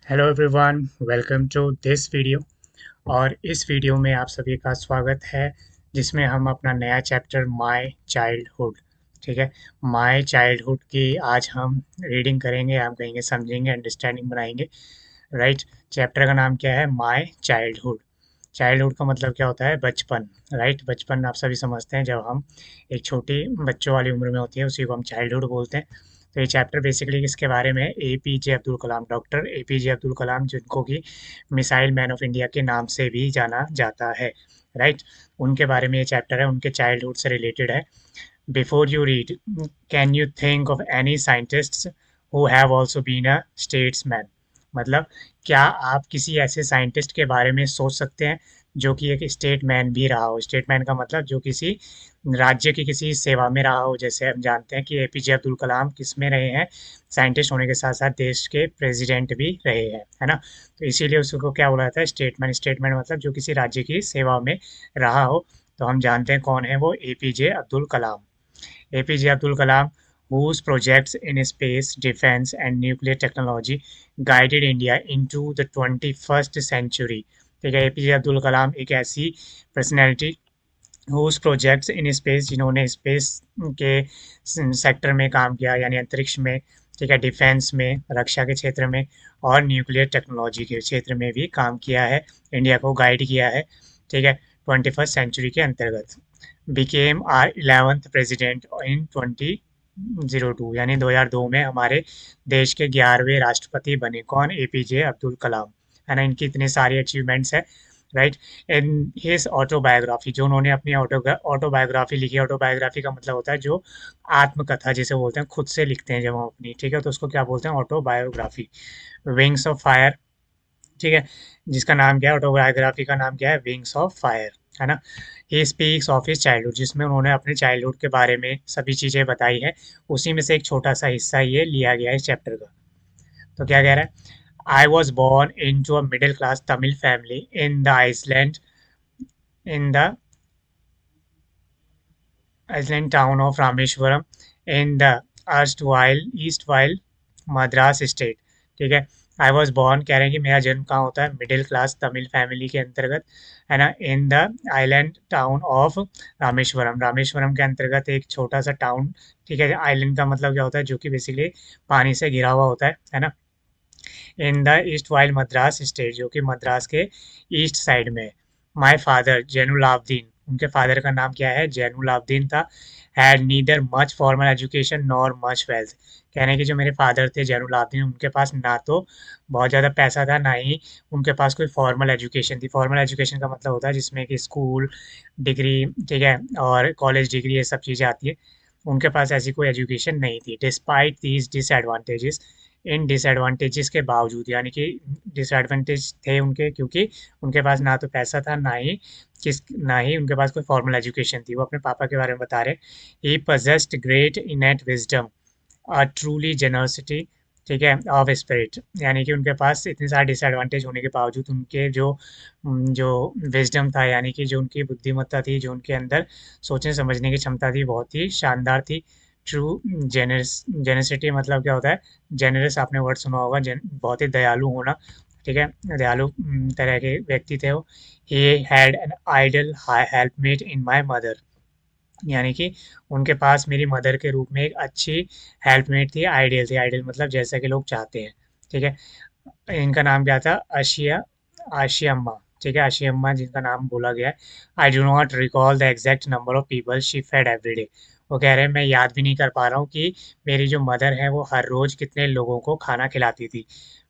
Hello everyone, welcome to this video. और इस video में आप सभी का स्वागत है, जिसमें हम अपना नया चैप्टर माय चाइल्डहुड, ठीक है, माय चाइल्डहुड की आज हम रीडिंग करेंगे, हम कहेंगे, समझेंगे, अंडरस्टैंडिंग बनाएंगे। राइट। चैप्टर का नाम क्या है? My childhood. चाइल्डहुड का मतलब क्या होता है? बचपन। राइट। बचपन आप सभी समझते हैं, जब हम एक छोटी बच्चों वाली उम्र में होती है उसी को हम चाइल्डहुड बोलते हैं। तो ये चैप्टर बेसिकली किसके बारे में है? APJ Abdul Kalam, doctor APJ Abdul Kalam, जिनको कि मिसाइल मैन ऑफ इंडिया के नाम से भी जाना जाता है। राइट। उनके बारे में ये चैप्टर है, उनके चाइल्डहुड से रिलेटेड है। Before you read, can you think of any scientists who have also been a statesman? मतलब क्या आप किसी ऐसे साइंटिस्ट के बारे में सोच सकते हैं जो कि एक स्टेटमैन भी रहा हो? स्टेटमैन का मतलब जो किसी राज्य की किसी सेवा में रहा हो। जैसे हम जानते हैं कि एपीजे अब्दुल कलाम किस में रहे हैं? साइंटिस्ट होने के साथ साथ देश के प्रेसिडेंट भी रहे हैं, है ना। तो इसीलिए उसको क्या बोला जाता है? स्टेटमैन। स्टेटमैन मतलब जो किसी राज्य की सेवा में रहा हो। तो हम जानते हैं कौन है वो? APJ Abdul Kalam. APJ Abdul Kalam, whose projects in space, defense, and nuclear technology guided India into the 21st century। ठीक है, एपीजे अब्दुल कलाम एक ऐसी personality whose projects in space, जिन्होंने स्पेस के सेक्टर में काम किया, यानी अंतरिक्ष में, ठीक है, डिफेंस में, रक्षा के क्षेत्र में, और न्यूक्लियर टेक्नोलॉजी के क्षेत्र में भी काम किया है, इंडिया को गाइड किया है। ठीक है, 21st सेंचुरी के अंतर्गत। became our 11th president in 2002, यानी 2002 में हमारे देश के 11वें राष्ट्रपति बने। कौन? एपीजे अब्दुल कलाम, है ना। इनकी इतनी सारी अचीवमेंट्स है। राइट। इन हिज ऑटोबायोग्राफी, जो उन्होंने अपनी ऑटोबायोग्राफी लिखी। ऑटोबायोग्राफी का मतलब होता है जो आत्मकथा जिसे बोलते हैं, खुद से लिखते हैं जब हम अपनी, ठीक है, तो उसको क्या बोलते हैं? ऑटोबायोग्राफी। विंग्स ऑफ फायर, ठीक है, जिसका नाम क्या है? ऑटोबायोग्राफी का नाम क्या है? विंग्स ऑफ फायर, है ना। He speaks of his childhood, जिसमें उन्होंने अपने चाइल्डहुड के बारे में सभी चीज़ें बताई हैं। उसी में से एक छोटा सा हिस्सा ये लिया गया है इस चैप्टर का। तो क्या कह रहा है? I was born into a middle class Tamil family in the in the Iceland town of Rameshwaram in the erstwhile Madras state। ठीक है। आई वॉज बॉर्न, कह रहे हैं कि मेरा जन्म कहाँ होता है? मिडिल क्लास तमिल फैमिली के अंतर्गत, है ना, in the island town of Rameswaram. Rameswaram के अंतर्गत एक छोटा सा टाउन। ठीक है। आइलैंड का मतलब क्या होता है? जो कि बेसिकली पानी से घिरा हुआ होता है ना। In the east while Madras state, जो कि मद्रास के ईस्ट साइड में है। माई फादर जैनुलाब्दीन, उनके फादर का नाम क्या है? जैनुलाब्दीन था। Had neither much formal education nor much wealth. कहने हैं कि जो मेरे फादर थे जैनुलाब्दीन, उनके पास ना तो बहुत ज़्यादा पैसा था, ना ही उनके पास कोई फॉर्मल एजुकेशन थी। फॉर्मल एजुकेशन का मतलब होता है जिसमें कि स्कूल डिग्री, ठीक है, और कॉलेज डिग्री, ये सब चीज़ें आती है। उनके पास ऐसी कोई एजुकेशन नहीं थी। Despite these disadvantages, in disadvantages के बावजूद, यानी कि डिसएडवांटेज थे उनके, क्योंकि उनके पास ना तो पैसा था, ना ही उनके पास कोई फॉर्मल एजुकेशन थी। वो अपने पापा के बारे में बता रहे। ही possessed great इनेट wisdom, truly generosity, ठीक है, ऑफ स्पिरिट, यानी कि उनके पास इतने सारे डिसएडवांटेज होने के बावजूद उनके जो विजडम था, यानी कि जो उनकी बुद्धिमत्ता थी, जो उनके अंदर सोचने समझने की क्षमता थी, बहुत ही शानदार थी। ट्रू जेनरसिटी मतलब क्या होता है? जेनरस, आपने वर्ड सुना होगा, बहुत ही दयालु होना। ठीक है, दयालु तरह के व्यक्ति थे वो। He had an ideal helpmate in my mother, यानी कि उनके पास मेरी मदर के रूप में एक अच्छी हेल्पमेट थी। आइडियल थी। आइडियल मतलब जैसा कि लोग चाहते हैं। ठीक है। इनका नाम क्या था? आशिया, आशिया अम्मा। ठीक है, आशिया अम्मा जिनका नाम बोला गया है। I do not recall the exact number of people she fed every day. वो कह रहे हैं मैं याद भी नहीं कर पा रहा हूँ कि मेरी जो मदर है वो हर रोज कितने लोगों को खाना खिलाती थी।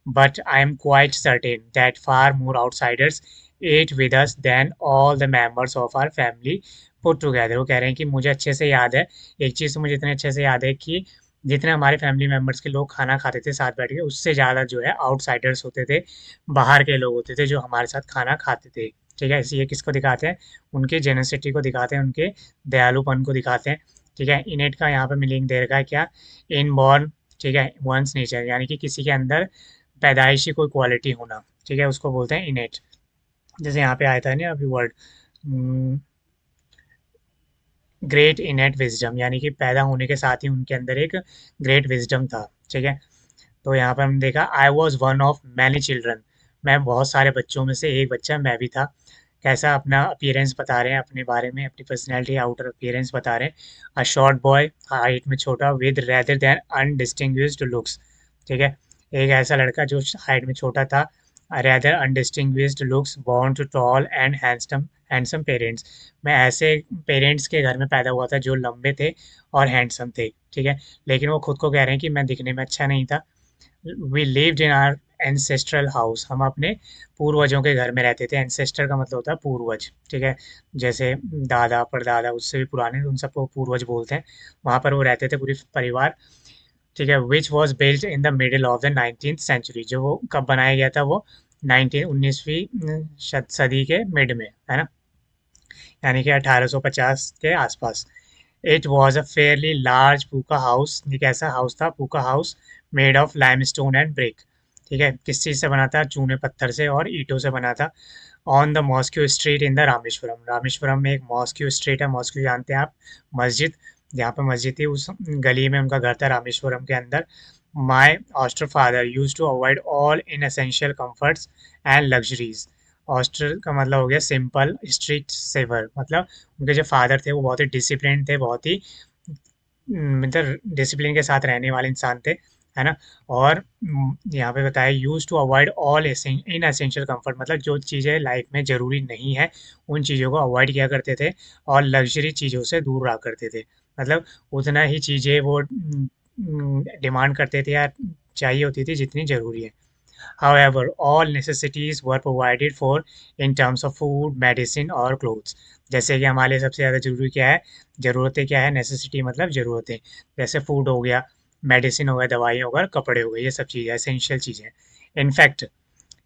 But I am quite certain that far more outsiders ate with us than all the members of our family put together. वो कह रहे हैं कि मुझे अच्छे से याद है, एक चीज़ तो मुझे इतने अच्छे से याद है कि जितने हमारे फैमिली मेंबर्स के लोग खाना खाते थे साथ बैठ के, उससे ज़्यादा जो है आउटसाइडर्स होते थे, बाहर के लोग होते थे जो हमारे साथ खाना खाते थे। ठीक है, ये किसको दिखाते हैं? उनके जेनसिटी को दिखाते हैं, उनके दयालुपन को दिखाते हैं। ठीक है। इनेट का यहाँ पे मीनिंग दे रखा है क्या? इनबॉर्न, ठीक है, वंस नेचर, यानी कि किसी के अंदर पैदाइशी कोई क्वालिटी होना। ठीक है, उसको बोलते हैं इनेट। जैसे यहाँ पे आया था ना अभी वर्ड, ग्रेट इनेट विजडम, यानी कि पैदा होने के साथ ही उनके अंदर एक ग्रेट विजडम था। ठीक है। तो यहाँ पर हमने देखा I was one of many children, मैं बहुत सारे बच्चों में से एक बच्चा मैं भी था। कैसा अपना अपीयरेंस बता रहे हैं, अपने बारे में अपनी पर्सनैलिटी आउटर अपीयरेंस बता रहे हैं। अ शॉर्ट बॉय, हाइट में छोटा, with rather than undistinguished looks. ठीक है, एक ऐसा लड़का जो हाइट में छोटा था, rather undistinguished looks, born to tall and handsome handsome parents. मैं ऐसे पेरेंट्स के घर में पैदा हुआ था जो लंबे थे और हैंडसम थे। ठीक है, लेकिन वो खुद को कह रहे हैं कि मैं दिखने में अच्छा नहीं था। We lived in our ancestral house, हम अपने पूर्वजों के घर में रहते थे। एंसेस्टर का मतलब होता है पूर्वज। ठीक है, जैसे दादा परदादा उससे भी पुराने, उन सबको पूर्वज बोलते हैं। वहाँ पर वो रहते थे पूरी परिवार। ठीक है, which was built in the middle of the 19th century, जो वो कब बनाया गया था, वो 19वीं सदी के मिड में, है ना, यानी कि 1850 के आसपास। It was a fairly large पूका हाउस, ये कैसा हाउस था, पूका house, made of limestone and brick. ठीक है, किस चीज़ से बना था, चूने पत्थर से और ईंटों से बना था। On the mosque street in the Rameswaram, Rameswaram में एक मॉस्क्यू स्ट्रीट है, मॉस्क्यू जानते हैं आप, मस्जिद, जहाँ पे मस्जिद थी उस गली में उनका घर था रामेश्वरम के अंदर। My austere father used to avoid all inessential comforts and luxuries. Austere का मतलब हो गया सिंपल, स्ट्रिक्ट, सेवर, मतलब उनके जो फादर थे वो बहुत ही डिसिप्लिन थे, बहुत ही मतलब डिसिप्लिन के साथ रहने वाले इंसान थे, है ना। और यहाँ पे बताया use to avoid all inessential comfort, मतलब जो चीज़ें लाइफ में ज़रूरी नहीं है उन चीज़ों को अवॉइड किया करते थे और लग्जरी चीज़ों से दूर रहा करते थे। मतलब उतना ही चीज़ें वो डिमांड करते थे या चाहिए होती थी जितनी ज़रूरी है। However, all necessities were provided for in terms of food, medicine और clothes। जैसे कि हमारे लिए सबसे ज़्यादा ज़रूरी क्या है, ज़रूरतें क्या है, नेसेसिटी मतलब ज़रूरतें, जैसे फूड हो गया, मेडिसिन हो गया, दवाई हो गया, कपड़े हो गए, ये सब चीज़ें एसेंशियल चीज़ें। In fact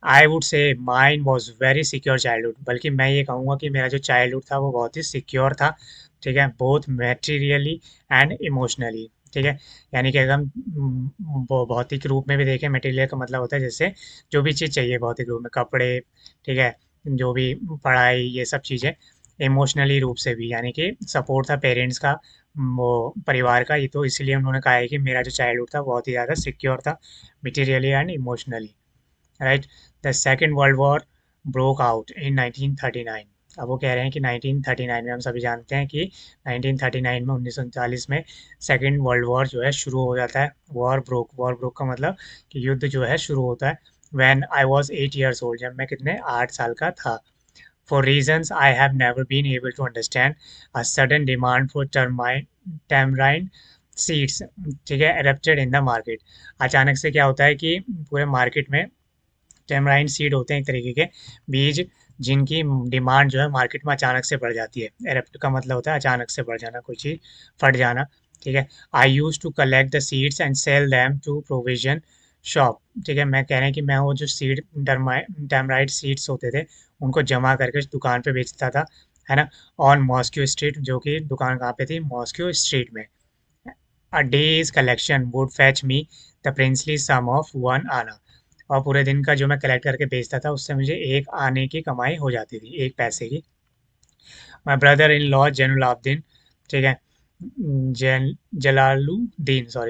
I would say mine was very secure childhood, बल्कि मैं ये कहूँगा कि मेरा जो चाइल्डहुड था वो बहुत ही सिक्योर था। ठीक है, बोथ मेटीरियली एंड इमोशनली। ठीक है, यानी कि अगर हम भौतिक रूप में भी देखें, मटेरियल का मतलब होता है जैसे जो भी चीज़ चाहिए भौतिक रूप में, कपड़े, ठीक है, जो भी पढ़ाई, ये सब चीज़ें। इमोशनली रूप से भी, यानी कि सपोर्ट था पेरेंट्स का, वो परिवार का, ये तो इसलिए उन्होंने कहा है कि मेरा जो चाइल्डहुड था बहुत ही ज़्यादा सिक्योर था, materially and emotionally. Right, the second world war broke out in 1939। अब वो कह रहे हैं कि 1939 में, हम सभी जानते हैं कि 1939 में, 1939 में सेकेंड वर्ल्ड वॉर जो है शुरू हो जाता है। वॉर ब्रोक का मतलब कि युद्ध जो है शुरू होता है। When I was 8 years old, जब मैं कितने 8 साल का था। For reasons I have never been able to understand, a sudden demand for tamarind seeds, ठीक है, एरप्टेड इन द मार्केट। अचानक से क्या होता है कि पूरे मार्केट में टेमराइन सीड होते हैं एक तरीके के बीज, जिनकी डिमांड जो है मार्केट में अचानक से बढ़ जाती है। एरप्ट का मतलब होता है अचानक से बढ़ जाना, कोई चीज़ फट जाना। ठीक है, I used to collect the seeds and sell them to provision shop. ठीक है, मैं कह रहे हैं कि मैं वो जो सीड टैमराइड सीड्स होते थे उनको जमा करके दुकान पे बेचता था, है ना, ऑन मॉस्क्यू स्ट्रीट, जो कि दुकान कहाँ पे थी, मॉस्क्यू स्ट्रीट में। A day's collection would fetch me the princely sum of one anna, और पूरे दिन का जो मैं कलेक्ट करके बेचता था उससे मुझे एक आने की कमाई हो जाती थी, एक पैसे की। My brother in law Jainulabdeen, ठीक है, Jain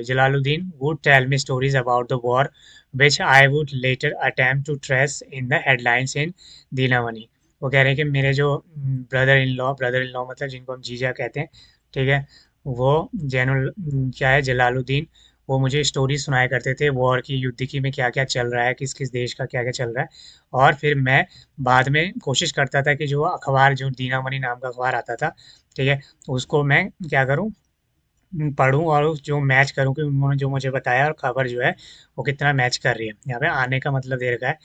Jalaluddin would tell me stories about the war which I would later attempt to trace in the headlines in Dinamani. वो कह रहे हैं कि मेरे जो ब्रदर इन लॉ मतलब जिनको हम जीजा कहते हैं, ठीक है, वो जैनुल क्या है, जलालुद्दीन, वो मुझे स्टोरी सुनाया करते थे वॉर की, युद्ध की, में क्या क्या चल रहा है, किस किस देश का क्या क्या चल रहा है। और फिर मैं बाद में कोशिश करता था कि जो अखबार, जो दीनामणि नाम का अखबार आता था, ठीक है, उसको मैं क्या करूं, पढूं और जो मैच करूं कि उन्होंने जो मुझे बताया और खबर जो है वो कितना मैच कर रही है। यहाँ पे आने का मतलब दे रखा है,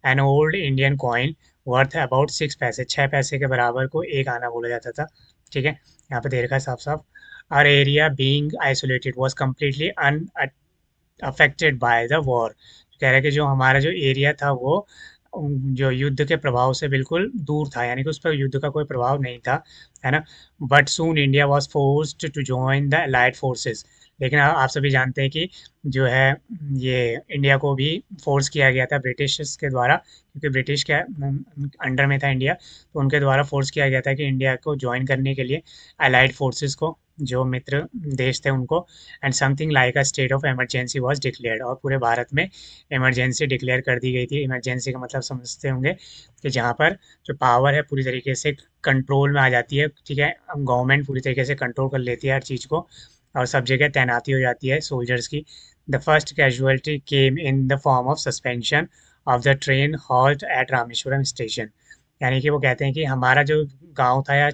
an old Indian coin worth about 6 पैसे, 6 पैसे के बराबर को एक आना बोला जाता था। ठीक है, यहाँ पे दे रखा है साफ साफ। Our area being isolated was completely affected by the war. कह रहे हैं कि जो हमारा जो एरिया था वो जो युद्ध के प्रभाव से बिल्कुल दूर था, यानी कि उस पर युद्ध का कोई प्रभाव नहीं था, है ना। But soon India was forced to join the allied forces, लेकिन आप सभी जानते हैं कि जो है ये इंडिया को भी फोर्स किया गया था ब्रिटिश के द्वारा, क्योंकि ब्रिटिश के अंडर में था इंडिया, तो उनके द्वारा फोर्स किया गया था कि इंडिया को ज्वाइन करने के लिए अलाइड फोर्सेस को। जो मित्र देश थे उनको, and something like a state of emergency was declared, और पूरे भारत में इमरजेंसी डिक्लेयर कर दी गई थी। इमरजेंसी का मतलब समझते होंगे कि जहाँ पर जो पावर है पूरी तरीके से कंट्रोल में आ जाती है, ठीक है, गवर्नमेंट पूरी तरीके से कंट्रोल कर लेती है हर चीज़ को, और सब जगह तैनाती हो जाती है सोल्जर्स की। The first casualty came in the form of suspension of the train halt at Rameswaram station. यानी कि वो कहते हैं कि हमारा जो गांव था या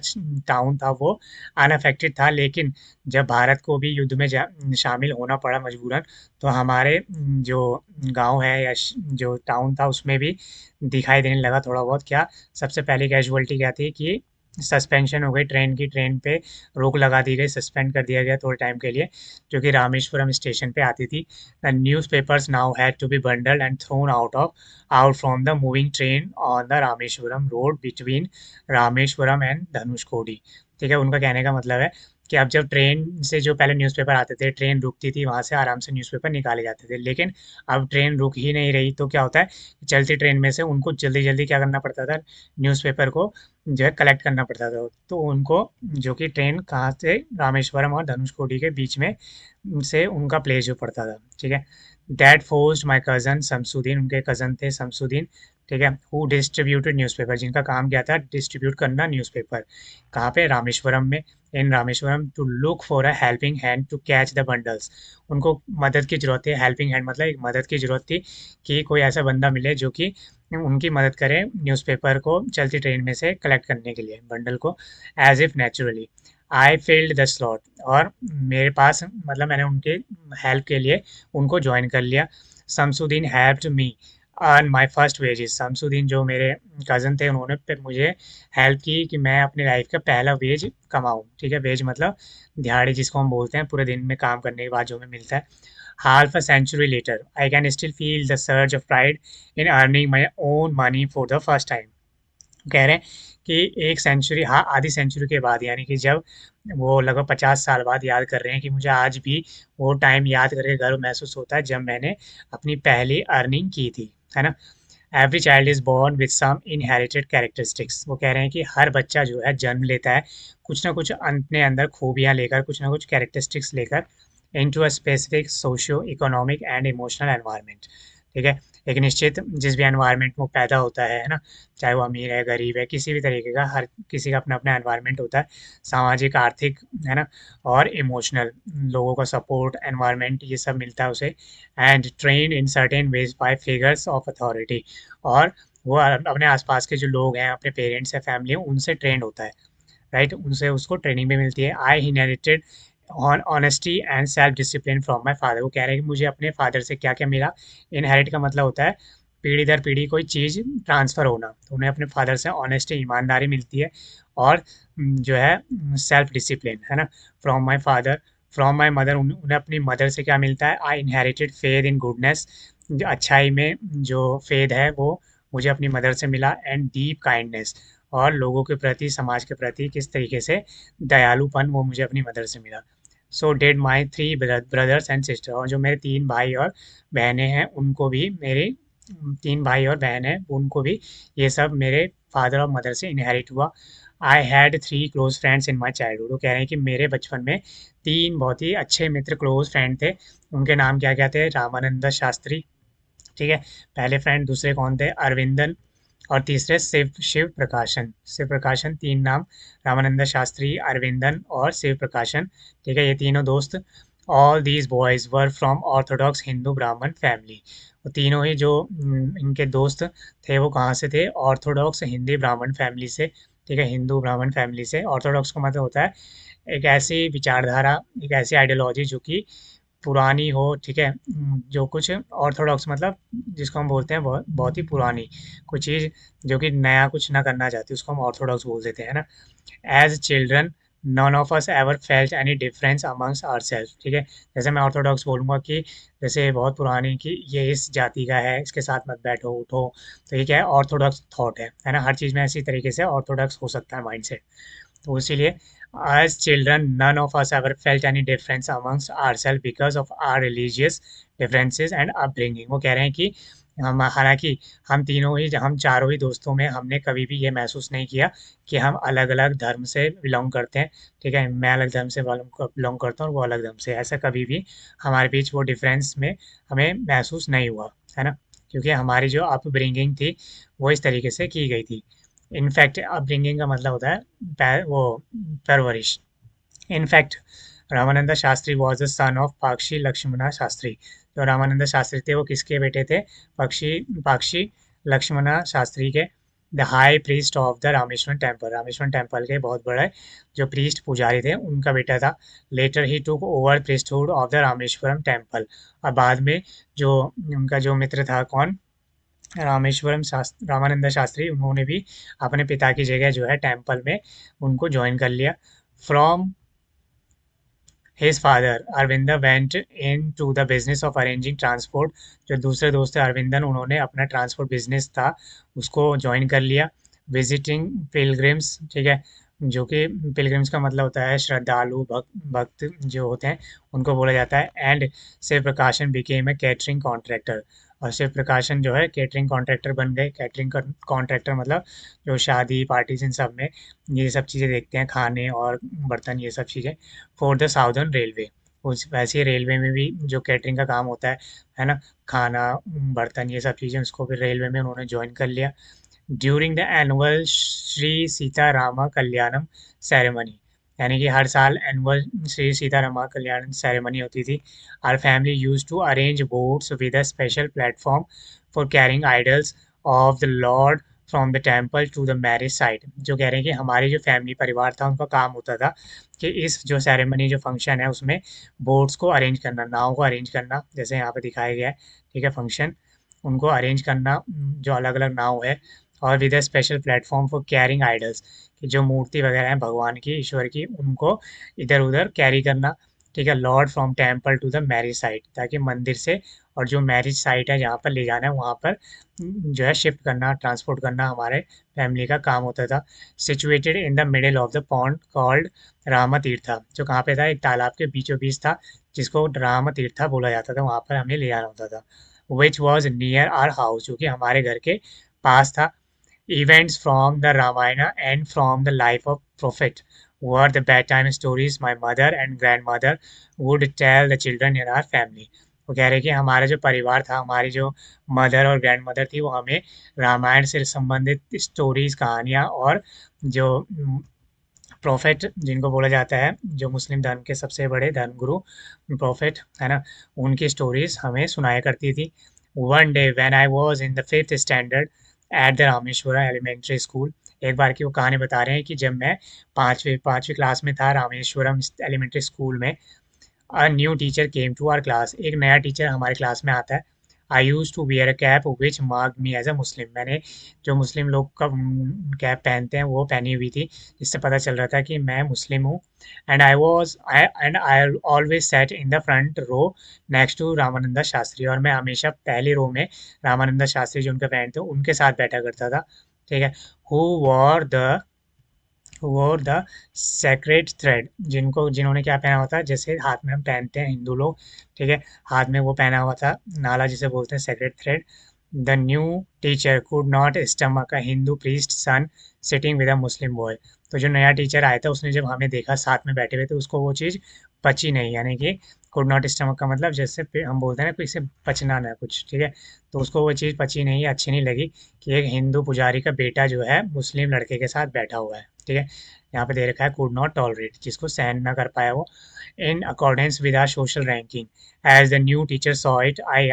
टाउन था वो अनअफेक्टेड था, लेकिन जब भारत को भी युद्ध में शामिल होना पड़ा मजबूरन, तो हमारे जो गांव है या जो टाउन था उसमें भी दिखाई देने लगा थोड़ा बहुत। क्या सबसे पहली कैजुअलिटी क्या थी कि सस्पेंशन हो गई ट्रेन की, ट्रेन पे रोक लगा दी गई, सस्पेंड कर दिया गया थोड़े टाइम के लिए, जो कि रामेश्वरम स्टेशन पे आती थी। The newspapers now had to be bundled and thrown out from the moving train on the Rameswaram road between Rameswaram and Dhanushkodi. ठीक है, उनका कहने का मतलब है कि अब जब ट्रेन से जो पहले न्यूज़पेपर आते थे, ट्रेन रुकती थी, वहाँ से आराम से न्यूज़पेपर निकाले जाते थे, लेकिन अब ट्रेन रुक ही नहीं रही, तो क्या होता है, चलती ट्रेन में से उनको जल्दी जल्दी क्या करना पड़ता था, न्यूज़पेपर को जो है कलेक्ट करना पड़ता था। तो उनको जो कि ट्रेन कहाँ से, रामेश्वरम और धनुषकोडी के बीच में से उनका प्लेस जो पड़ता था, ठीक है। That forced my cousin Shamsuddin, उनके कज़न थे शमसुद्दीन, ठीक है, हु डिस्ट्रीब्यूटेड न्यूज़पेपर, जिनका काम क्या था, डिस्ट्रीब्यूट करना न्यूज़पेपर। कहाँ पे, रामेश्वरम में, in Rameswaram, to look for a helping hand to catch the bundles. उनको मदद की ज़रूरत थी, हेल्पिंग हैंड मतलब एक मदद की ज़रूरत थी कि कोई ऐसा बंदा मिले जो कि उनकी मदद करें न्यूज़पेपर को चलती ट्रेन में से कलेक्ट करने के लिए, बंडल को, as if naturally I filled the slot, और मेरे पास मतलब मैंने उनके हेल्प के लिए उनको ज्वाइन कर लिया। Shamsuddin helped me earn my first wages, Shamsuddin जो मेरे कज़न थे उन्होंने फिर मुझे हेल्प की कि मैं अपनी लाइफ का पहला वेज कमाऊँ, ठीक है, वेज मतलब दिहाड़ी जिसको हम बोलते हैं, पूरे दिन में काम करने के बाद जो हमें मिलता है। Half a century later, I can still feel the surge of pride in earning my own money for the first time. कह रहे हैं कि एक सेंचुरी, हाँ, आधी सेंचुरी के बाद, यानी कि जब वो लगभग 50 साल बाद याद कर रहे हैं, कि मुझे आज भी वो टाइम याद करके गर्व महसूस होता है जब मैंने अपनी पहली अर्निंग की थी, है ना। Every child is born with some inherited characteristics, वो कह रहे हैं कि हर बच्चा जो है जन्म लेता है कुछ ना कुछ अपने अंदर खूबियाँ लेकर, कुछ ना कुछ कैरेक्टरिस्टिक्स लेकर, into a specific socio economic and emotional environment. ठीक है, एक निश्चित जिस भी एनवायरनमेंट में वो पैदा होता है ना, चाहे वो अमीर है, गरीब है, किसी भी तरीके का, हर किसी का अपना अपना एनवायरनमेंट होता है, सामाजिक, आर्थिक, है ना, और इमोशनल, लोगों का सपोर्ट, एनवायरनमेंट, ये सब मिलता है उसे। And train in certain veg bye figures of authority, और वो अपने आसपास के जो लोग हैं, अपने पेरेंट्स है, फैमिली है, उनसे ट्रेंड होता है, राइट, उनसे उसको ट्रेनिंग भी मिलती है। आई inherited honesty and self discipline from my father, वो कह रहे हैं कि मुझे अपने फादर से क्या क्या मिला। इनहेरिट का मतलब होता है पीढ़ी दर पीढ़ी कोई चीज़ ट्रांसफ़र होना, तो उन्हें अपने फादर से ऑनेस्टी, ईमानदारी मिलती है, और जो है सेल्फ डिसिप्लिन, है ना, from my father. From my mother, उन्हें अपनी मदर से क्या मिलता है, आई इनहेरिटेड फेथ इन गुडनेस, अच्छाई में जो फेथ है वो मुझे अपनी मदर से मिला, एंड डीप काइंडनेस, और लोगों के प्रति, समाज के प्रति किस तरीके से दयालुपन, वो मुझे अपनी मदर से मिला। So dad my three brothers and sister, और जो मेरे 3 भाई और बहनें हैं उनको भी, मेरे 3 भाई और बहन हैं उनको भी ये सब मेरे फादर और मदर से इनहेरिट हुआ। I had 3 close friends in my childhood, वो कह रहे हैं कि मेरे बचपन में 3 बहुत ही अच्छे मित्र, क्लोज फ्रेंड थे। उनके नाम क्या क्या थे, रामानंद शास्त्री, ठीक है, पहले फ्रेंड, दूसरे कौन थे, अरविंदन, और तीसरे शिव शिव प्रकाशन, शिव प्रकाशन, 3 नाम, रामानंद शास्त्री, अरविंदन और शिव प्रकाशन, ठीक है, ये तीनों दोस्त। All these boys were from Orthodox Hindu ब्राह्मण फैमिली, वो तीनों ही जो इनके दोस्त थे वो कहाँ से थे, ऑर्थोडॉक्स हिंदी ब्राह्मण फैमिली से, ठीक है, हिंदू ब्राह्मण फैमिली से। ऑर्थोडॉक्स का मतलब होता है एक ऐसी विचारधारा, एक ऐसी आइडियोलॉजी जो कि पुरानी हो, ठीक है, जो कुछ ऑर्थोडॉक्स मतलब जिसको हम बोलते हैं बहुत बहुत ही पुरानी कोई चीज़, जो कि नया कुछ ना करना चाहती, उसको हम ऑर्थोडॉक्स बोल देते हैं ना। As children none of us ever felt any difference amongst our self, ठीक है, जैसे मैं ऑर्थोडॉक्स बोलूँगा कि जैसे बहुत पुरानी, कि ये इस जाति का है, इसके साथ मत बैठो उठो, तो ये क्या है, ऑर्थोडॉक्स थॉट है ना, हर चीज़ में ऐसी तरीके से ऑर्थोडॉक्स हो सकता है माइंड, तो इसीलिए as children none of us ever felt any difference amongst ourselves because of our religious differences and upbringing, वो कह रहे हैं कि हम हालाँकि हम चारों ही दोस्तों में हमने कभी भी ये महसूस नहीं किया कि हम अलग-अलग धर्म से बिलॉन्ग करते हैं, ठीक है? मैं अलग धर्म से बिलॉन्ग करता हूँ और वो अलग धर्म से, ऐसा कभी भी हमारे बीच वो डिफ़रेंस में हमें महसूस नहीं हुआ, है ना? क्योंकि हमारी जो अपब्रिंगिंग थी, वो इस तरीके से की गई थी। इनफैक्ट अपब्रिंगिंग का मतलब होता है परवरिश। In fact, Ramanand Shastri was the son of Pakshi Lakshmana Shastri. तो रामानंद शास्त्री थे वो किसके बेटे थे? पाक्षी लक्ष्मणा शास्त्री के। The high priest of the Rameswaram temple, Rameswaram temple के बहुत बड़े जो प्रीस्ट पुजारी थे उनका बेटा था। Later he took over priesthood of the Rameswaram temple. और बाद में जो उनका जो मित्र था कौन, रामानंद शास्त्री, उन्होंने भी अपने पिता की जगह जो है टेम्पल में उनको ज्वाइन कर लिया। From His father, Arvinda, went into the business of arranging transport। जो दूसरे दोस्त थे अरविंदन, उन्होंने अपना ट्रांसपोर्ट बिजनेस था उसको ज्वाइन कर लिया। विजिटिंग पिलग्रिम्स, ठीक है, जो कि पिलग्रिम्स का मतलब होता है श्रद्धालु भक्त जो होते हैं उनको बोला जाता है। एंड शिव प्रकाशन बिकेम ए कैटरिंग कॉन्ट्रैक्टर। और शिव प्रकाशन जो है कैटरिंग कॉन्ट्रैक्टर बन गए। कैटरिंग कॉन्ट्रैक्टर मतलब जो शादी पार्टीज इन सब में ये सब चीज़ें देखते हैं, खाने और बर्तन ये सब चीज़ें, फॉर द साउदर्न रेलवे। उस वैसे ही रेलवे में भी जो कैटरिंग का काम होता है ना, खाना, बर्तन ये सब चीज़ें, उसको भी रेलवे में उन्होंने ज्वाइन कर लिया। During the annual Shri Sita Rama Kalyanam ceremony, यानी कि हर साल एनुअल श्री सीता रामा कल्याण सेरेमनी होती थी। Our family used to arrange boats with a special platform for carrying idols of the lord from the temple to the marriage site. जो कह रहे हैं कि हमारी जो फैमिली परिवार था उनका काम होता था कि इस जो सेरेमनी जो फंक्शन है उसमें बोट्स को अरेंज करना, नाव को अरेंज करना, जैसे यहाँ पे दिखाया गया है, ठीक है, फंक्शन, उनको अरेंज करना, जो अलग अलग नाव है, और with a special platform for carrying idols, कि जो मूर्ति वगैरह हैं भगवान की, ईश्वर की, उनको इधर उधर कैरी करना, ठीक है, lord from temple to the marriage site, ताकि मंदिर से और जो मैरिज साइट है जहाँ पर ले जाना है वहाँ पर जो है शिफ्ट करना, ट्रांसपोर्ट करना हमारे फैमिली का काम होता था। Situated in the middle of the pond called Rama तीर्था, जो कहाँ पे था, एक तालाब के बीचों बीच था जिसको राम तीर्था बोला जाता था, वहाँ पर हमें ले जाना होता था। Which was near our house, जो कि हमारे घर के पास था। Events from the Ramayana and from the life of Prophet were the bedtime stories my mother and grandmother would tell the children in our family। वो कह रहे कि हमारा जो परिवार था, हमारी जो मदर और ग्रैंड मदर थी, वो हमें रामायण से संबंधित स्टोरीज, कहानियाँ, और जो प्रोफेट जिनको बोला जाता है, जो मुस्लिम धर्म के सबसे बड़े धर्मगुरु प्रोफेट है ना, उनकी स्टोरीज हमें सुनाया करती थी। One day when I was in the fifth standard at the Rameswara elementary school, एक बार की वो कहानी बता रहे हैं कि जब मैं पाँचवीं क्लास में था रामेश्वरम एलिमेंट्री स्कूल में, a new teacher came to our class, एक नया टीचर हमारे क्लास में आता है। I used to wear a cap which mark me as a Muslim, मैंने जो मुस्लिम लोग का कैप पहनते हैं वो पहनी हुई थी, जिससे पता चल रहा था कि मैं मुस्लिम हूँ। And I always sat in the front row next to Ramananda Shastri, और मैं हमेशा पहली रो में रामानंदा शास्त्री जो उनके फ्रेंड थे उनके साथ बैठा करता था, ठीक है। हु वॉर द और द सेक्रेड थ्रेड, जिन्होंने क्या पहना हुआ था, जैसे हाथ में हम पहनते हैं हिंदू लोग, ठीक है, हाथ में वो पहना हुआ था, नाला जिसे बोलते हैं, sacred thread. The new teacher could not stomach a Hindu priest son sitting with a Muslim boy. तो जो नया टीचर आया था उसने जब हमें देखा साथ में बैठे हुए, तो उसको वो चीज़ पची नहीं, यानी कि कुड नॉट स्टमक का मतलब जैसे हम बोलते हैं ना, कोई से पचना ना कुछ, ठीक है, तो उसको वो चीज़ पची नहीं, अच्छी नहीं लगी कि एक हिंदू पुजारी का बेटा जो है मुस्लिम लड़के के साथ बैठा हुआ है, ठीक है। यहाँ पे दे रखा है कुड नॉट टॉलरेट, जिसको सहन ना कर पाया वो। In accordance with our social ranking as the new teacher saw it I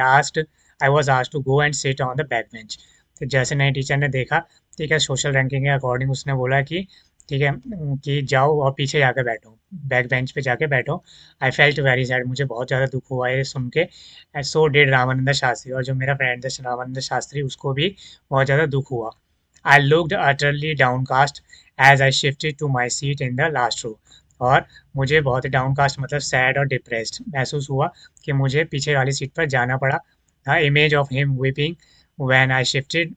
was asked to go and sit on the back bench. तो जैसे नए टीचर ने देखा, ठीक है, सोशल रैंकिंग के अकॉर्डिंग उसने बोला कि ठीक है, कि जाओ और पीछे जाके बैठो, बैक बेंच पे जाके बैठो। आई फेल्ट वेरी सैड, मुझे बहुत ज़्यादा दुख हुआ ये सुन के। सो डिड रामानंद शास्त्री, और जो मेरा फ्रेंड था रामानंद शास्त्री, उसको भी बहुत ज़्यादा दुख हुआ। I looked utterly downcast as I shifted to my seat in the last row। और मुझे बहुत ही डाउनकास्ट मतलब सैड और डिप्रेस्ड महसूस हुआ कि मुझे पीछे वाली सीट पर जाना पड़ा। The image of him weeping when I shifted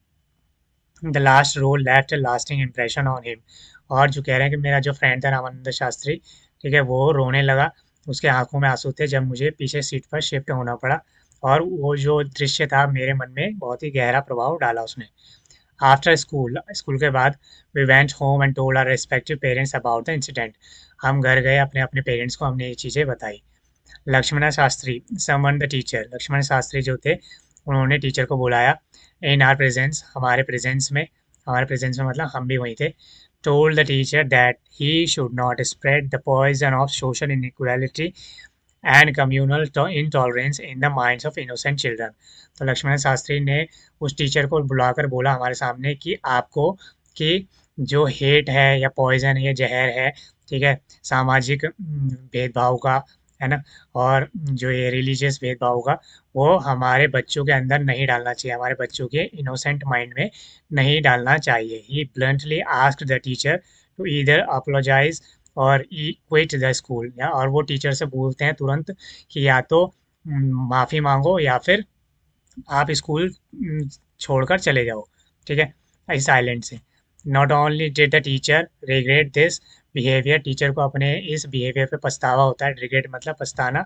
the last row left a lasting impression on him. और जो कह रहे हैं कि मेरा जो फ्रेंड था रामानंद शास्त्री, ठीक है, वो रोने लगा, उसके आंखों में आंसू थे जब मुझे पीछे सीट पर शिफ्ट होना पड़ा। और वो जो दृश्य था मेरे मन में बहुत ही गहरा प्रभाव डाला उसने। आफ्टर स्कूल, स्कूल के बाद we went home and told our respective parents about the incident. हम घर गए, अपने अपने पेरेंट्स को हमने ये चीज़ें बताई। Lakshman Shastri summon the teacher, Lakshman Shastri जो थे उन्होंने टीचर को बुलाया। इन आर प्रेजेंस, हमारे प्रेजेंस में मतलब हम भी वहीं थे। Told the teacher that he should not spread the poison of social inequality and communal intolerance in the minds of innocent children. तो लक्ष्मण शास्त्री ने उस टीचर को बुलाकर बोला हमारे सामने कि आपको, कि जो हेट है या पॉइजन है या जहर है, ठीक है, सामाजिक भेदभाव का, है ना, और जो ये रिलीजियस भेदभाव का, वो हमारे बच्चों के अंदर नहीं डालना चाहिए, हमारे बच्चों के इनोसेंट माइंड में नहीं डालना चाहिए। He bluntly asked the teacher to either apologise or quit the school, या और वो टीचर से बोलते हैं तुरंत कि या तो माफ़ी मांगो या फिर आप स्कूल छोड़कर चले जाओ, ठीक है, इस आइलैंड से। Not only did the teacher regret this behaviour, teacher को अपने इस बिहेवियर पे पछतावा होता है, रिग्रेट मतलब पछताना,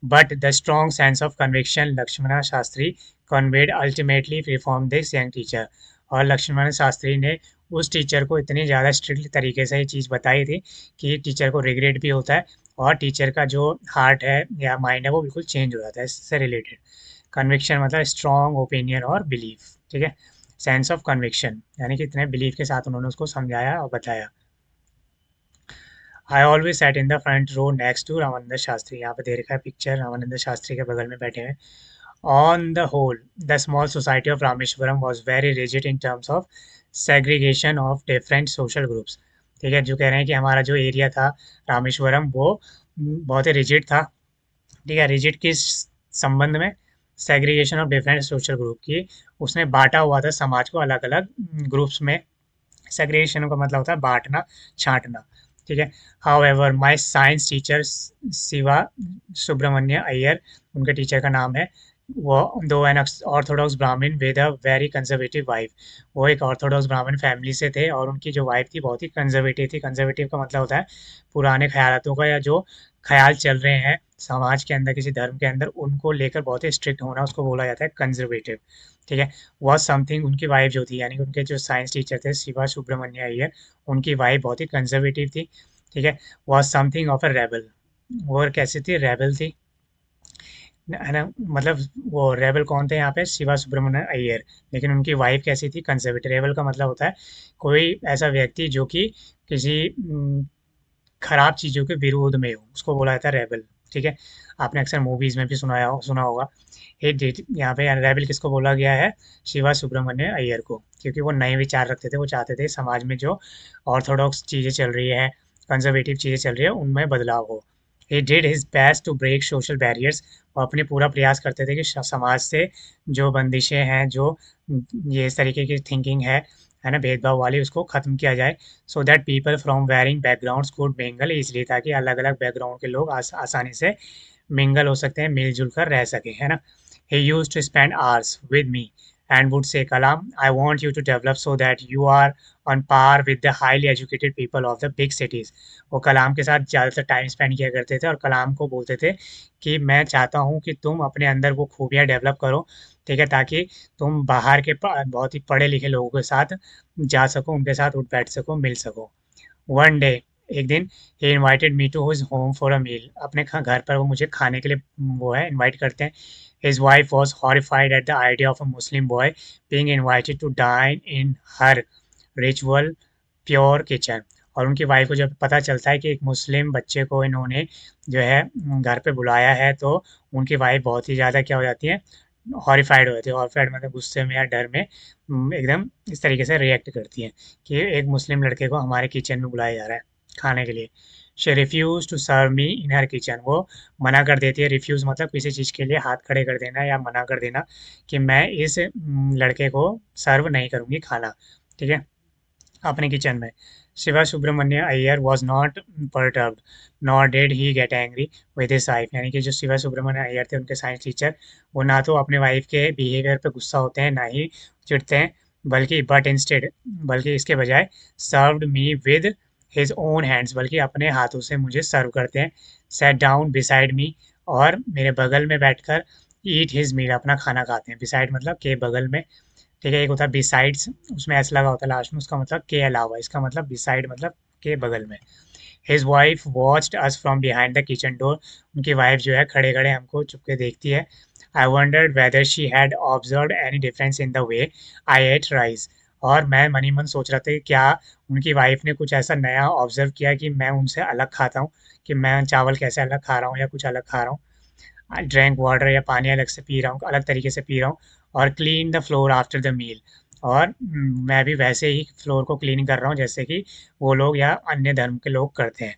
but the strong sense of conviction Lakshman Shastri conveyed ultimately reform this young teacher. और लक्ष्मण शास्त्री ने उस टीचर को इतनी ज़्यादा स्ट्रिक्ट तरीके से ये चीज़ बताई थी कि टीचर को रिग्रेट भी होता है, और टीचर का जो हार्ट है या माइंड है वो बिल्कुल चेंज हो जाता है इससे रिलेटेड। कन्विक्शन मतलब स्ट्रॉन्ग ओपिनियन और बिलीफ, ठीक है। सेंस ऑफ कन्विक्शन यानी कि इतने बिलीफ के साथ उन्होंने उसको समझाया और बताया। I always sat in the front row next to Ramanand Shastri, यहाँ पे दे रखा है पिक्चर, रामानंद शास्त्री के बगल में बैठे हैं। On the whole the small society of Rameswaram was very rigid in terms of segregation of different social groups, ठीक है, जो कह रहे हैं कि हमारा जो एरिया था रामेश्वरम वो बहुत ही रिजिड था, ठीक है। रिजिड किस संबंध में? Segregation of different social group की, उसने बांटा हुआ था समाज को अलग अलग ग्रुप्स में। सेग्रीगेशन का मतलब होता है बांटना, छांटना, ठीक है। However my science teacher Shiva Subramania Iyer, उनके टीचर का नाम है, वो though an orthodox Brahmin with a very conservative wife, वो एक ऑर्थोडॉक्स ब्राह्मण फैमिली से थे और उनकी जो वाइफ थी बहुत ही कंजर्वेटिव थी। कंजर्वेटिव का मतलब होता है पुराने ख्यालातों का, या जो ख्याल चल रहे हैं समाज के अंदर किसी धर्म के अंदर उनको लेकर बहुत ही स्ट्रिक्ट होना, उसको बोला जाता है कंजर्वेटिव, ठीक है। वॉज समथिंग, उनकी वाइफ जो थी यानी कि उनके जो साइंस टीचर थे शिवा सुब्रमण्य अय्यर, उनकी वाइफ बहुत ही कंजर्वेटिव थी, ठीक है। Was something of a rebel, वो कैसी थी? रेबल थी, है ना। मतलब वो रेबल कौन थे यहाँ पे? शिवा सुब्रमण्यम अय्यर। लेकिन उनकी वाइफ कैसी थी? कंजर्वेटिव। रेबल का मतलब होता है कोई ऐसा व्यक्ति जो कि किसी खराब चीज़ों के विरोध में हो, उसको बोला जाता है रेबल, ठीक है। आपने अक्सर मूवीज़ में भी सुना होगा। ये यहाँ पे रेबल किसको बोला गया है? शिवा सुब्रमण्य अय्यर को, क्योंकि वो नए विचार रखते थे, वो चाहते थे समाज में जो ऑर्थोडॉक्स चीज़ें चल रही है, कंजर्वेटिव चीज़ें चल रही है, उनमें बदलाव हो। He did his best to break social barriers, वो अपने पूरा प्रयास करते थे कि समाज से जो बंदिशें हैं, जो ये इस तरीके की थिंकिंग है ना, भेदभाव वाली, उसको ख़त्म किया जाए। So that people from varying backgrounds could mingle easily, ताकि अलग अलग बैकग्राउंड के लोग आसानी से मिंगल हो सकते हैं, मिलजुल कर रह सकें, है ना। He used to spend hours with me and would say Kalam I want you to develop so that you are on par with the highly educated people of the big cities. वो कलाम के साथ ज़्यादातर टाइम स्पेंड किया करते थे और कलाम को बोलते थे कि मैं चाहता हूँ कि तुम अपने अंदर वो खूबियाँ डेवलप करो, ठीक है, ताकि तुम बाहर के बहुत ही पढ़े लिखे लोगों के साथ जा सको, उनके साथ उठ बैठ सको, मिल सको। वन डे, एक दिन, he invited me to his home for a meal, अपने घर पर वो मुझे खाने के लिए वो है इनवाइट करते हैं। His wife was horrified at the idea of a Muslim boy being invited to dine in her ritual pure kitchen. और उनकी वाइफ को जब पता चलता है कि एक मुस्लिम बच्चे को इन्होंने जो है घर पे बुलाया है, तो उनकी वाइफ बहुत ही ज़्यादा क्या हो जाती है? हॉरिफाइड हो जाती है। हॉरिफाइड मतलब गुस्से में या डर में एकदम इस तरीके से रिएक्ट करती है कि एक मुस्लिम लड़के को हमारे किचन में बुलाया जा रहा है खाने के लिए। She refuse to serve me in her kitchen, वो मना कर देती है। रिफ्यूज मतलब किसी चीज़ के लिए हाथ खड़े कर देना या मना कर देना कि मैं इस लड़के को सर्व नहीं करूँगी खाना, ठीक है, अपने किचन में। Shiva Subramania Iyer was not perturbed nor did he get angry with his wife, यानी कि जो शिवा सुब्रमण्य अय्यर थे उनके साइंस टीचर, वो ना तो अपने वाइफ के बिहेवियर पे गुस्सा होते हैं, ना ही चिढ़ते हैं, बल्कि बट इंस्टेड, बल्कि इसके बजाय served me with his own hands, बल्कि अपने हाथों से मुझे सर्व करते हैं। सेट डाउन बिसाइड मी, और मेरे बगल में बैठकर ईट हिज मील, अपना खाना खाते हैं। बिसाइड मतलब के बगल में, ठीक है। एक होता है बिसाइड्स, उसमें एस लगा होता है लास्ट में, उसका मतलब के अलावा, इसका मतलब बिसाइड मतलब के बगल में। His wife watched us from behind the kitchen door, उनकी वाइफ जो है खड़े खड़े हमको चुपके देखती है। I wondered whether she had observe any difference in the way I ate rice, और मैं मनी मन सोच रहा था कि क्या उनकी वाइफ ने कुछ ऐसा नया ऑब्जर्व किया कि मैं उनसे अलग खाता हूँ, कि मैं चावल कैसे अलग खा रहा हूँ या कुछ अलग खा रहा हूँ। ड्रिंक वाटर या पानी अलग से पी रहा हूँ, अलग तरीके से पी रहा हूँ। और clean the floor after the meal, और मैं भी वैसे ही फ्लोर को क्लीन कर रहा हूँ जैसे कि वो लोग या अन्य धर्म के लोग करते हैं।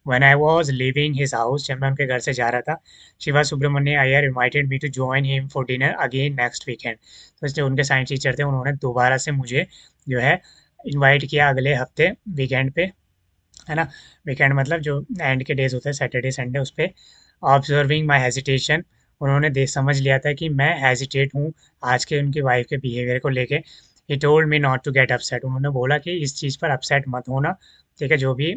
When I was leaving his house, जब मैं उनके घर से जा रहा था, Shiva Subramania Iyer invited me to join him for dinner again next weekend। तो इसलिए उनके साइंस टीचर थे, उन्होंने दोबारा से मुझे जो है इनवाइट किया अगले हफ्ते वीकेंड पे, है ना। वीकेंड मतलब जो एंड के डेज होते हैं, सैटरडे संडे, उस पे। ऑब्जर्विंग माई हेजिटेशन, उन्होंने देख समझ लिया था कि मैं हेजिटेट हूँ आज के उनकी वाइफ के बिहेवियर को लेके। He told me not to get upset, उन्होंने बोला कि इस चीज़ पर अपसेट मत होना, ठीक है, जो भी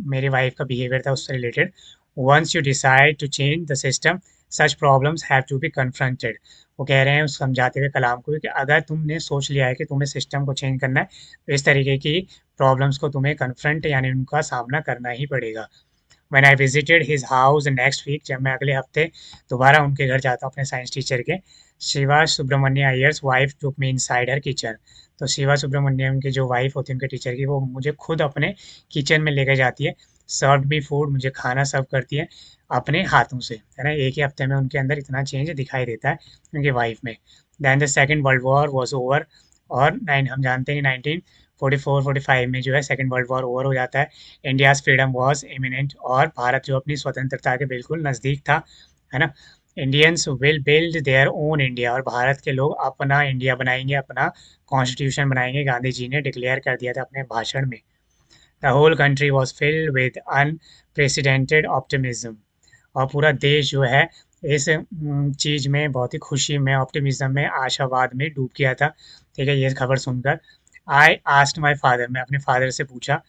मेरी वाइफ का बिहेवियर था उससे related. Once you decide to change the system, such problems have to be confronted. वो कह रहे हैं समझाते हुए कलाम को कि अगर तुमने सोच लिया है कि तुम्हें सिस्टम को चेंज करना है, तो इस तरीके की प्रॉब्लम्स को तुम्हें कन्फ्रंट यानी उनका सामना करना ही पड़ेगा। When I visited his house next week, जब मैं अगले हफ्ते दोबारा उनके घर जाता हूँ अपने साइंस टीचर के, शिवा सुब्रमण्य अयर्स वाइफ टुक मी इनसाइड हर किचन। तो शिवा सुब्रमण्यम की जो वाइफ होती है उनके टीचर की, वो मुझे खुद अपने किचन में लेकर जाती है। सर्व मी फूड, मुझे खाना सर्व करती है अपने हाथों से, है ना। एक ही हफ्ते में उनके अंदर इतना चेंज दिखाई देता है उनकी वाइफ में। Then the second world war was over, और हम जानते हैं 1944-45 में जो है सेकेंड वर्ल्ड वॉर ओवर हो जाता है। इंडियाज़ फ्रीडम वॉज इमिनेंट, और भारत जो अपनी स्वतंत्रता के बिल्कुल नज़दीक था, है ना। Indians will build their own India, और भारत के लोग अपना इंडिया बनाएंगे, अपना कॉन्स्टिट्यूशन बनाएंगे, गांधी जी ने डिक्लेयर कर दिया था अपने भाषण में। The whole country was filled with unprecedented optimism, और पूरा देश जो है इस चीज़ में बहुत ही खुशी में, ऑप्टिमिज्म में, आशावाद में डूब गया था, ठीक है, ये खबर सुनकर। आई आस्क्ड माई फादर, मैं अपने फादर से पूछा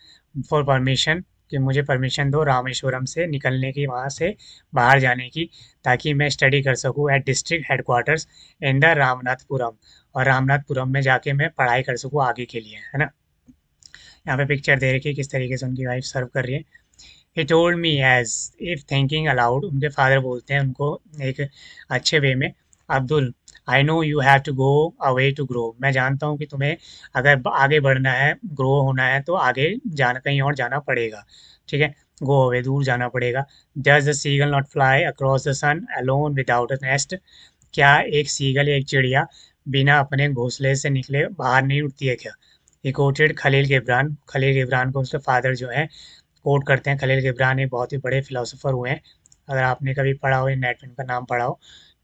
फॉर परमिशन, कि मुझे परमिशन दो रामेश्वरम से निकलने की, वहाँ से बाहर जाने की, ताकि मैं स्टडी कर सकूँ at district headquarters in the Ramanathapuram, और रामनाथपुरम में जाके मैं पढ़ाई कर सकूँ आगे के लिए, है ना। यहाँ पे पिक्चर दे रखी है किस तरीके से उनकी वाइफ सर्व कर रही है। He told me as if thinking aloud, उनके फादर बोलते हैं उनको एक अच्छे वे में, Abdul, I know you have to go away to grow, मैं जानता हूँ कि तुम्हें अगर आगे बढ़ना है, ग्रो होना है, तो आगे जाना, कहीं और जाना पड़ेगा, ठीक है, गो अवे, दूर जाना पड़ेगा। Does the seagull not fly across the sun alone without a nest, क्या एक सीगल, एक चिड़िया बिना अपने घोंसले से निकले बाहर नहीं उड़ती है क्या। ही कोटेड खलील गिब्रान, खलील गिब्रान को उसके फादर जो है कोट करते हैं। खलील गिब्रान एक बहुत ही बड़े फिलोसोफर हुए हैं, अगर आपने कभी पढ़ा हो या नेट में उनका नाम पढ़ा हो।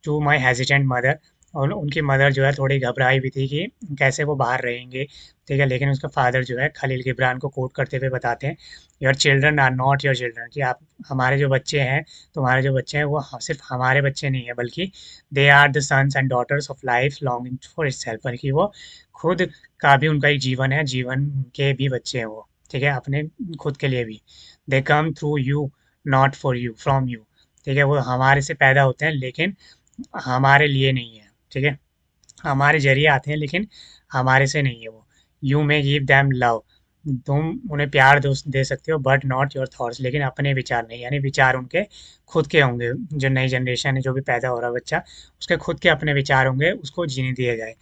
टू माई हेजिटेंट मदर, और उनकी मदर जो है थोड़ी घबराई भी थी कि कैसे वो बाहर रहेंगे, ठीक है, लेकिन उसका फादर जो है खलील गिब्रान को कोट करते हुए बताते हैं, your children are not your children, कि आप, हमारे जो बच्चे हैं, तुम्हारे जो बच्चे हैं वो सिर्फ हमारे बच्चे नहीं है, बल्कि they are the sons and daughters of life longing for itself, बल्कि वो खुद का भी उनका एक जीवन है, जीवन के भी बच्चे हैं वो, ठीक है, अपने खुद के लिए भी। They come through you not for you, from you, ठीक है, वो हमारे से पैदा होते हैं लेकिन हमारे लिए नहीं है, ठीक है, हमारे जरिए आते हैं लेकिन हमारे से नहीं है वो। You may give them love, तुम उन्हें प्यार दे सकते हो, बट नॉट योर थॉट्स, लेकिन अपने विचार नहीं, यानी विचार उनके खुद के होंगे, जो नई जनरेशन है, जो भी पैदा हो रहा है बच्चा, उसके खुद के अपने विचार होंगे, उसको जीने दिया जाए।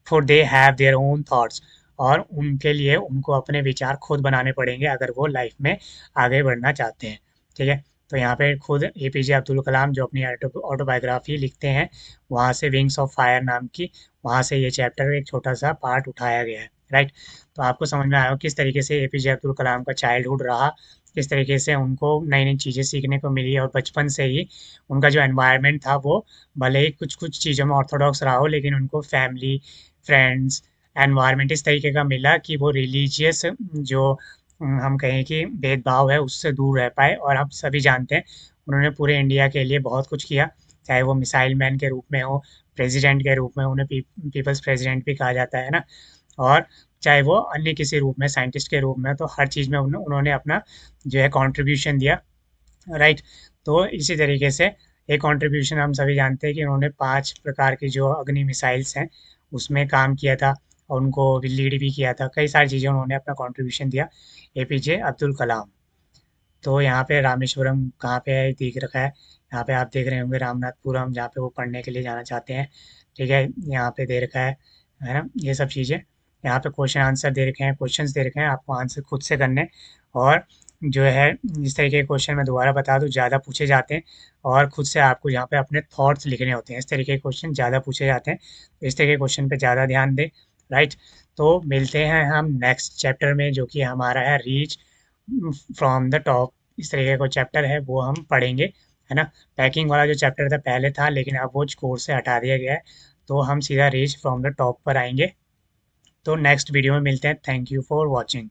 For they have their own thoughts, और उनके लिए उनको अपने विचार खुद बनाने पड़ेंगे अगर वो लाइफ में आगे बढ़ना चाहते हैं, ठीक है। तो यहाँ पे खुद एपीजे अब्दुल कलाम जो अपनी ऑटोबायोग्राफी लिखते हैं, वहाँ से विंग्स ऑफ फायर नाम की, वहाँ से ये चैप्टर एक छोटा सा पार्ट उठाया गया है, राइट। तो आपको समझ में आया हो किस तरीके से एपीजे अब्दुल कलाम का चाइल्डहुड रहा, किस तरीके से उनको नई नई चीज़ें सीखने को मिली, और बचपन से ही उनका जो एनवायरनमेंट था वो भले ही कुछ कुछ चीज़ों में ऑर्थोडॉक्स रहा हो, लेकिन उनको फैमिली, फ्रेंड्स, एनवायरनमेंट इस तरीके का मिला कि वो रिलीजियस जो हम कहें कि भेदभाव है उससे दूर रह पाए। और हम सभी जानते हैं उन्होंने पूरे इंडिया के लिए बहुत कुछ किया, चाहे वो मिसाइल मैन के रूप में हो, प्रेसिडेंट के रूप में, उन्हें पीपल्स प्रेसिडेंट भी कहा जाता है ना, और चाहे वो अन्य किसी रूप में, साइंटिस्ट के रूप में, तो हर चीज़ में उन्होंने अपना जो है कंट्रीब्यूशन दिया, राइट। तो इसी तरीके से एक कंट्रीब्यूशन हम सभी जानते हैं कि उन्होंने 5 प्रकार की जो अग्नि मिसाइल्स हैं उसमें काम किया था और उनको लीड भी किया था। कई सारी चीज़ें उन्होंने अपना कंट्रीब्यूशन दिया, एपीजे अब्दुल कलाम। तो यहाँ पे रामेश्वरम कहाँ पे है दिख रखा है, यहाँ पे आप देख रहे होंगे रामनाथपुरम, जहाँ पे वो पढ़ने के लिए जाना चाहते हैं। ठीक है, यहाँ पे दे रखा है ना, ये सब चीज़ें। यहाँ पे क्वेश्चन आंसर दे रखे हैं, क्वेश्चंस दे रखे हैं, आपको आंसर खुद से करने। और जो है इस तरीके के क्वेश्चन मैं दोबारा बता दूँ, ज़्यादा पूछे जाते हैं और खुद से आपको यहाँ पे अपने थॉट्स लिखने होते हैं। इस तरीके के क्वेश्चन ज़्यादा पूछे जाते हैं, तो इस तरीके के क्वेश्चन पे ज़्यादा ध्यान दें। राइट, तो मिलते हैं हम नेक्स्ट चैप्टर में, जो कि हमारा है रीच फ्रॉम द टॉप। इस तरीके का चैप्टर है वो हम पढ़ेंगे, है ना। पैकिंग वाला जो चैप्टर था पहले था, लेकिन अब वो कोर्स से हटा दिया गया है, तो हम सीधा रीच फ्रॉम द टॉप पर आएंगे। तो नेक्स्ट वीडियो में मिलते हैं। Thank you for watching.